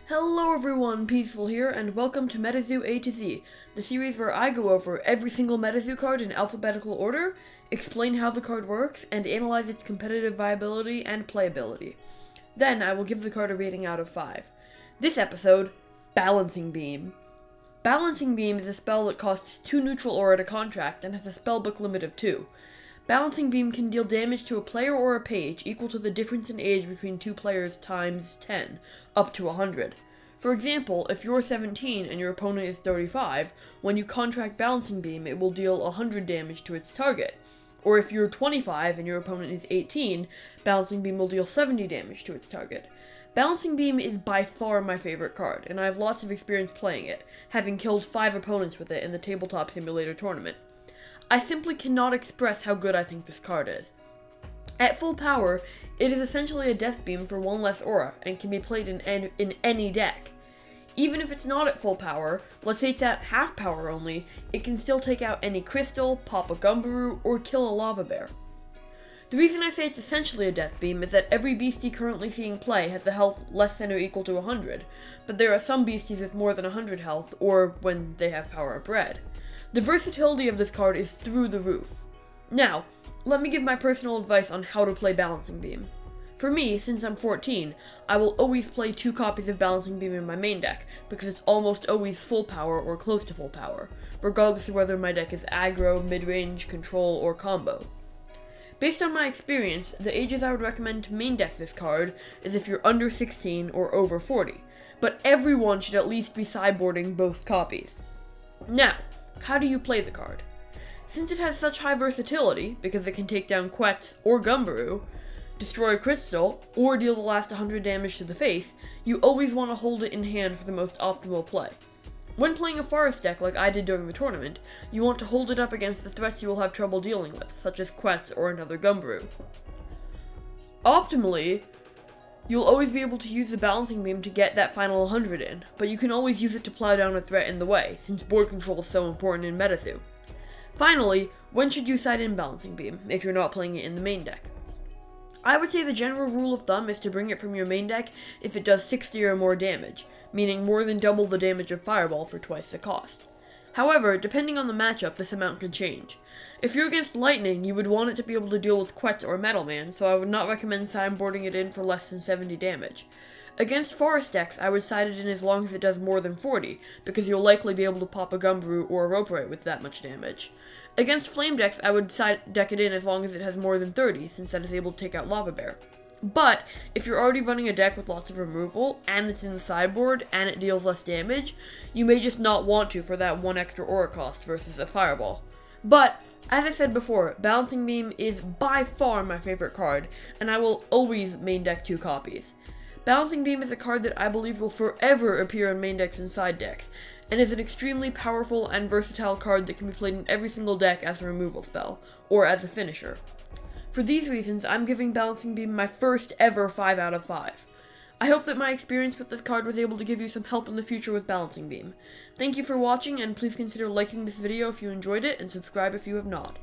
Hello everyone, Peazful here, and welcome to Metazoo A-Z, the series where I go over every single Metazoo card in alphabetical order, explain how the card works, and analyze its competitive viability and playability. Then I will give the card a rating out of 5. This episode, Balancing Beam. Balancing Beam is a spell that costs 2 neutral aura to contract and has a spellbook limit of 2. Balancing Beam can deal damage to a player or a page equal to the difference in age between two players times 10, up to 100. For example, if you're 17 and your opponent is 35, when you contract Balancing Beam, it will deal 100 damage to its target. Or if you're 25 and your opponent is 18, Balancing Beam will deal 70 damage to its target. Balancing Beam is by far my favorite card, and I have lots of experience playing it, having killed 5 opponents with it in the Tabletop Simulator tournament. I simply cannot express how good I think this card is. At full power, it is essentially a death beam for 1 less aura, and can be played in any deck. Even if it's not at full power, let's say it's at half power only, it can still take out any crystal, pop a Gumbaroo, or kill a lava bear. The reason I say it's essentially a death beam is that every beastie currently seeing play has a health less than or equal to 100, but there are some beasties with more than 100 health, or when they have power up red. The versatility of this card is through the roof. Now, let me give my personal advice on how to play Balancing Beam. For me, since I'm 14, I will always play 2 copies of Balancing Beam in my main deck, because it's almost always full power or close to full power, regardless of whether my deck is aggro, mid-range, control, or combo. Based on my experience, the ages I would recommend to main deck this card is if you're under 16 or over 40, but everyone should at least be sideboarding both copies. Now, how do you play the card? Since it has such high versatility, because it can take down Quetz or Gumbaroo, destroy a crystal, or deal the last 100 damage to the face, you always want to hold it in hand for the most optimal play. When playing a forest deck like I did during the tournament, you want to hold it up against the threats you will have trouble dealing with, such as Quetz or another Gumbaroo. Optimally, you'll always be able to use the Balancing Beam to get that final 100 in, but you can always use it to plow down a threat in the way, since board control is so important in Metazoo. Finally, when should you side in Balancing Beam, if you're not playing it in the main deck? I would say the general rule of thumb is to bring it from your main deck if it does 60 or more damage, meaning more than double the damage of Fireball for twice the cost. However, depending on the matchup, this amount can change. If you're against Lightning, you would want it to be able to deal with Quetz or Metal Man, so I would not recommend sideboarding it in for less than 70 damage. Against Forest decks, I would side it in as long as it does more than 40, because you'll likely be able to pop a Gumbaroo or a Roperite with that much damage. Against Flame decks, I would side deck it in as long as it has more than 30, since that is able to take out Lava Bear. But, if you're already running a deck with lots of removal, and it's in the sideboard, and it deals less damage, you may just not want to for that 1 extra aura cost versus a Fireball. But, as I said before, Balancing Beam is by far my favorite card, and I will always main deck 2 copies. Balancing Beam is a card that I believe will forever appear in main decks and side decks, and is an extremely powerful and versatile card that can be played in every single deck as a removal spell, or as a finisher. For these reasons, I'm giving Balancing Beam my first ever 5 out of 5. I hope that my experience with this card was able to give you some help in the future with Balancing Beam. Thank you for watching, and please consider liking this video if you enjoyed it, and subscribe if you have not.